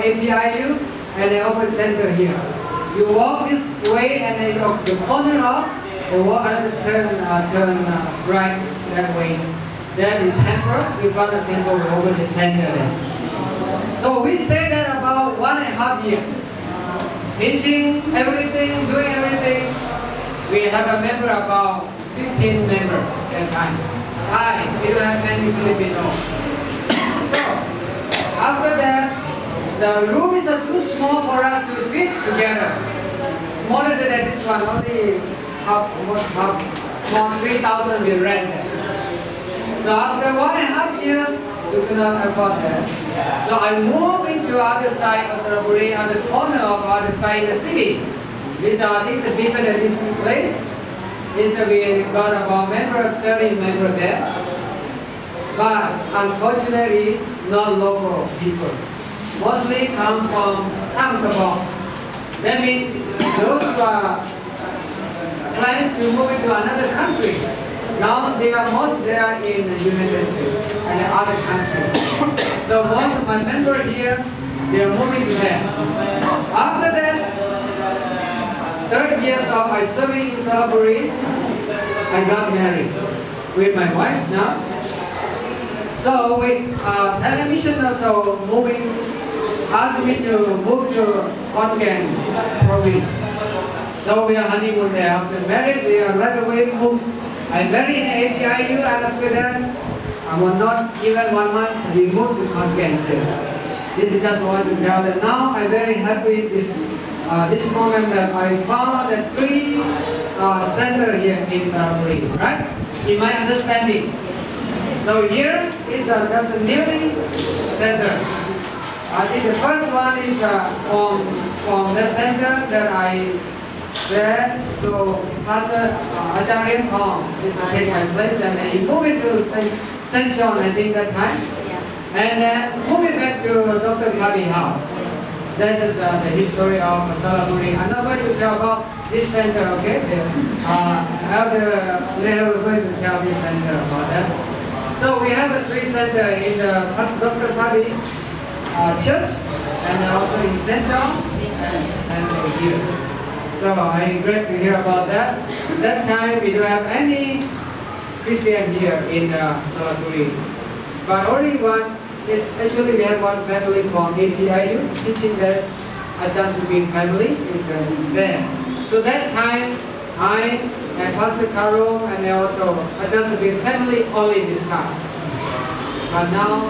APIU and then open center here. You walk this way and then the corner off, and walk another turn right that way. Then the temple, in front of the temple, we open the center there. So we stayed there about 1.5 years. Teaching everything, doing everything. We have a member about 15 members at that time. We don't have any Filipino. So, after that, the room is too small for us to fit together. Smaller than this one, only almost half, small 3,000 we rent. So after 1.5 years, we could not afford that. So I moved into other side of Saraburi, on the corner of other side of the city. This is bigger than this place. We got about 30 members there. But unfortunately, not local people. Mostly come from Pongteekatasana. That means those who are planning to move into another country. Now they are most there in the United States and other countries. So most of my members here, they are moving to there. After that, 3 years of my serving in Saraburi, I got married with my wife now. So with television also asked me to move to Pongteekatasana province. So we are honeymoon there. After married, we are right away moved. I married in APIU, and after that, I was not even 1 month, we moved to Pongteekatasana. This is just one to tell that now I'm very happy this moment that I found the 3 center here in Saraburi, right? In my understanding. So here is just a newly center. I think the first one is from the center that I read. So Pastor Ajarian Kong is taking my place, and he moved into St. John, I think that time. And then moving back to Dr. Kabi's house. This is the history of Saraburi. I'm not going to tell about this center, okay? Elder later we're going to tell this center about that. So we have 3 centers in the Dr. Kabi church, and also in St. John, and so here. So I'm glad to hear about that. That time we don't have any Christian here in Saraburi, but only one. Actually, we have one family from APIU teaching that Ajahn Subin family is there. So that time, I and Pastor Karo and also Ajahn Subin family only this time. But now,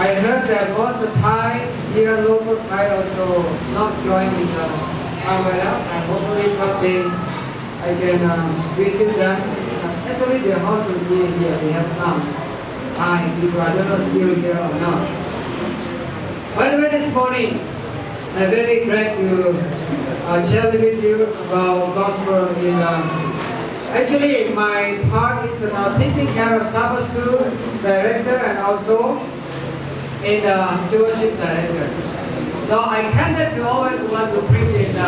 I heard that most Thai here, local Thai also not joining somewhere else, and hopefully someday I can visit them. Actually, they also here. We have some Thai people. I don't know still here or not. By the way, this morning, I'm very glad to share with you about gospel in. Actually, my part is taking care of Sabbath school director and also in the stewardship director. So I tended to always want to preach in 2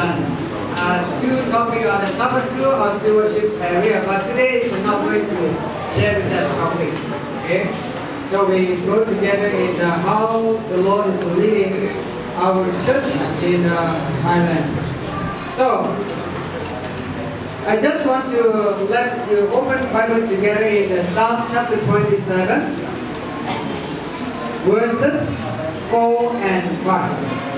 topics on the Sabbath school or stewardship area, but today is not going to share that topic. Okay? So we go together in how the Lord is leading our church in Thailand. So I just want to let you open Bible together in Psalm chapter 27, verses 4 and 5.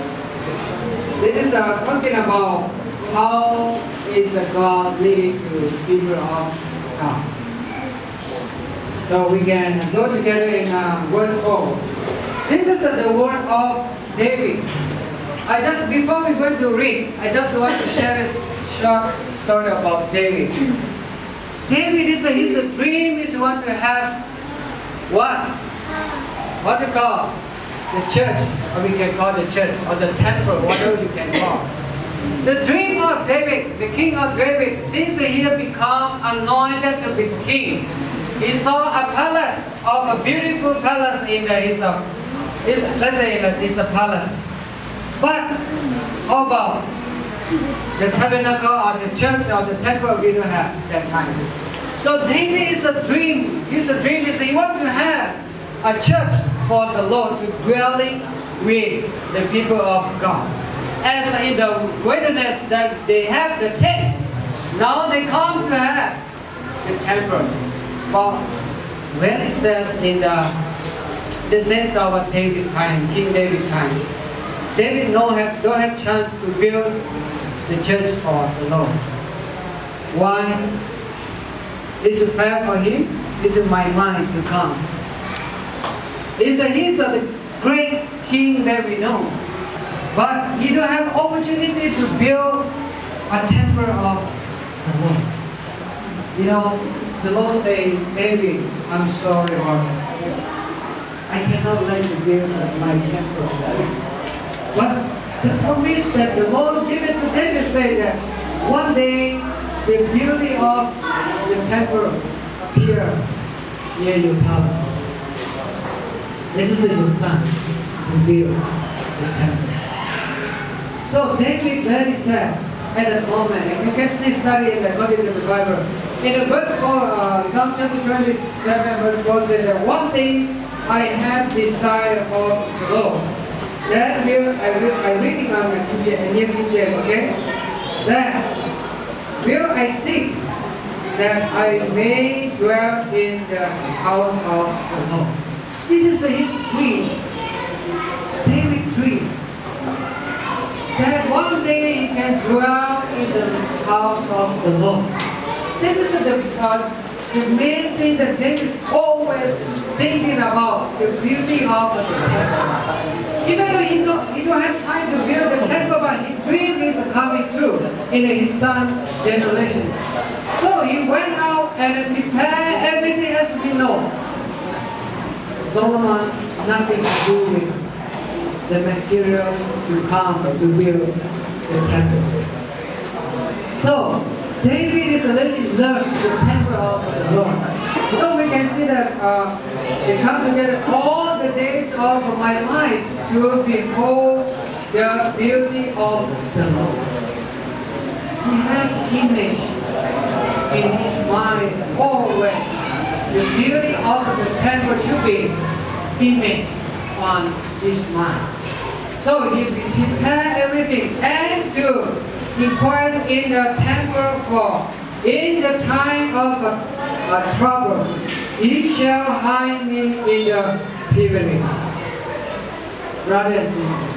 This is talking about how is God leading to people of God. So we can go together in verse 4. This is the word of David. Before we go to read, I just want to share a short story about David. David his dream is want to have what? What do you call the church? Or we can call the church or the temple, whatever you can call. The dream of David, the king of David, since he had become anointed to be king, he saw a palace of a beautiful palace in his palace. But how about the tabernacle or the church or the temple? We don't have that time. So David is a dream. His dream is he wants to have a church for the Lord to dwelling with the people of God. As in the wilderness that they have the tent, now they come to have the temple. But when it says in the sense of David time, King David time, David don't have chance to build the church for the Lord. Why? Is it fair for him? Is it my mind to come? He's the great king that we know. But he don't have opportunity to build a temple of the Lord. You know, the Lord says, David, I'm sorry, Lord. I cannot let you build my temple. But the promise that the Lord given to David said that one day the beauty of the temple appear near your palace. This is your son who build the temple. So David very sad at that moment. And you can see study in the Bible. In the verse 4, Psalm chapter 27 verse 4 says that one thing I have desired of the Lord. That I reading on the New King James, okay? That will I seek that I may dwell in the house of the Lord. This is his dream, David's dream. That one day he can dwell in the house of the Lord. This is the main thing that David is always thinking about, the beauty of the temple. Even though he don't have time to build the temple, but his dream is coming true in his son's generation. So he went out and prepared everything as we know. Solomon, nothing to do with the material to come to build the temple. So David is already loved the temple of the Lord. So we can see that they come together all the days of my life to behold the beauty of the Lord. He has image in his mind always. The beauty of the temple should be image on his mind. So he prepared everything and to inquire in the temple for in the time of trouble, he shall hide me in the pavilion. Brothers and sisters,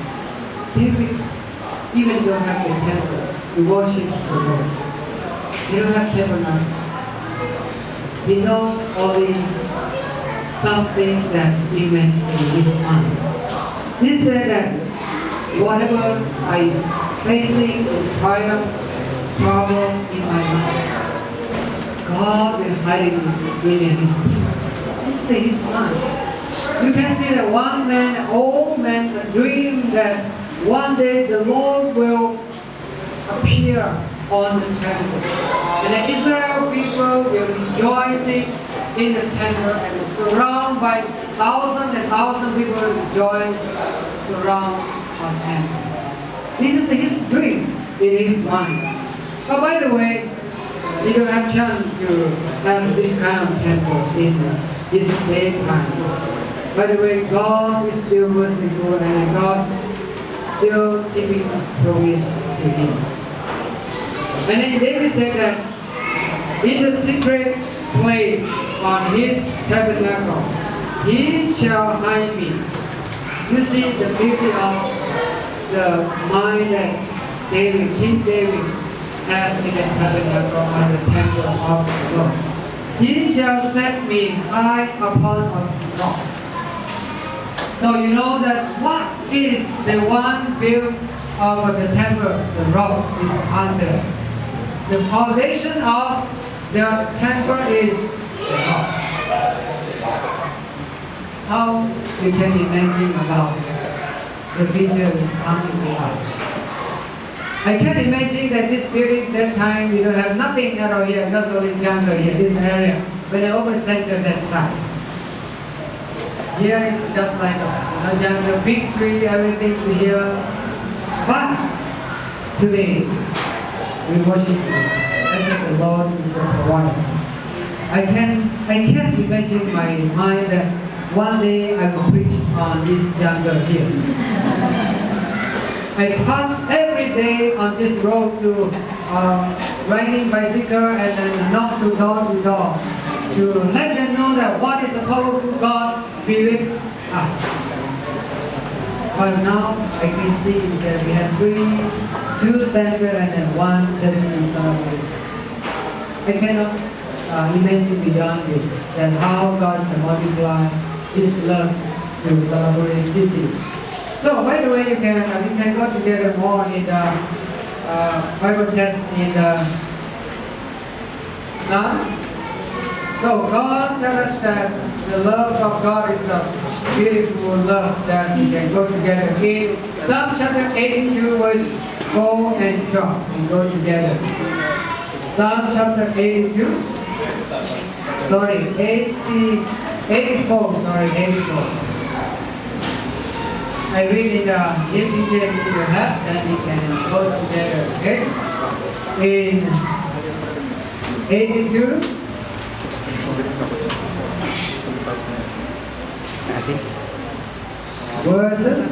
David even don't have the temple to worship the Lord. He don't have tabernacle. He knows only something that he meant in his mind. He said that whatever I facing in triumph, trouble in my life, God will hide me in his mind. This is his mind. You can see that one man, an old man, dream that one day the Lord will appear on the temple. And the Israel people will rejoicing in the temple and surrounded by thousands and thousands of people join surround on temple. This is his dream in his mind. But by the way, you don't have chance to have this kind of temple in his daytime. By the way, God is still merciful and God still keeping promise to him. And then David said that in the secret place on his tabernacle, he shall hide me. You see the beauty of the mind that King David had in the tabernacle on the temple of the Lord. He shall set me high upon a rock. So you know that what is the one built of the temple? The rock is under. The foundation of the temple is the rock. How you can imagine about the vision is coming to us. I can imagine that this building that time you don't have nothing at all here, just only jungle here, this area. When I open center that side. Here is just like a jungle, big tree, everything is here. But today we worship you. As the Lord is a provider. I can't imagine my mind that one day I will preach on this jungle here. I pass every day on this road to riding bicycle and then knock to door to let them know that what is a powerful God be with us. But now I can see that we have two centers and then one church in Saraburi. I cannot imagine beyond this, that how God can multiply His love to Saraburi city. So by the way, we can go together more in the Bible text in the Psalm. So God tells us that the love of God is a beautiful love that we can go together. In Psalm chapter 82, verse 4 and 12, we go together. Psalm chapter 82. Sorry, 84. I read in the Nipitpon if you have, then we can go together, okay? In 82, verses,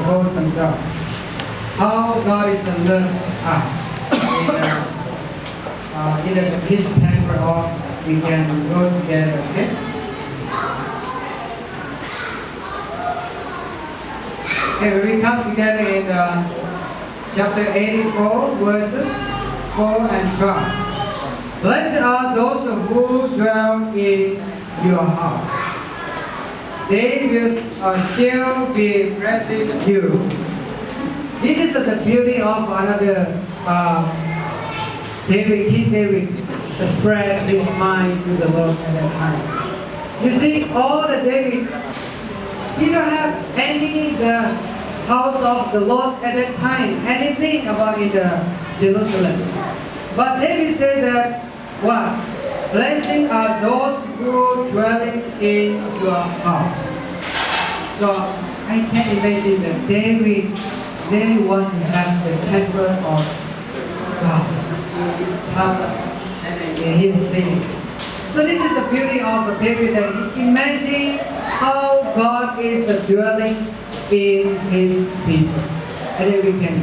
4 and 12. How God is to love us. In His temple, or we can go together, okay? Okay, we come together in chapter 84, verses 4 and 12. Blessed are those who dwell in your house. They will still be blessing you. This is the beauty of another King David spread his mind to the Lord at that time. You see, all the David, he don't have any the house of the Lord at that time, anything about in the Jerusalem. But David said that, what? Blessing are those who dwelling in your house. So I can imagine that David really want to have the temple of God in his palace and in his city. So this is the beauty of David, that he imagine how God is dwelling in his people. And then we can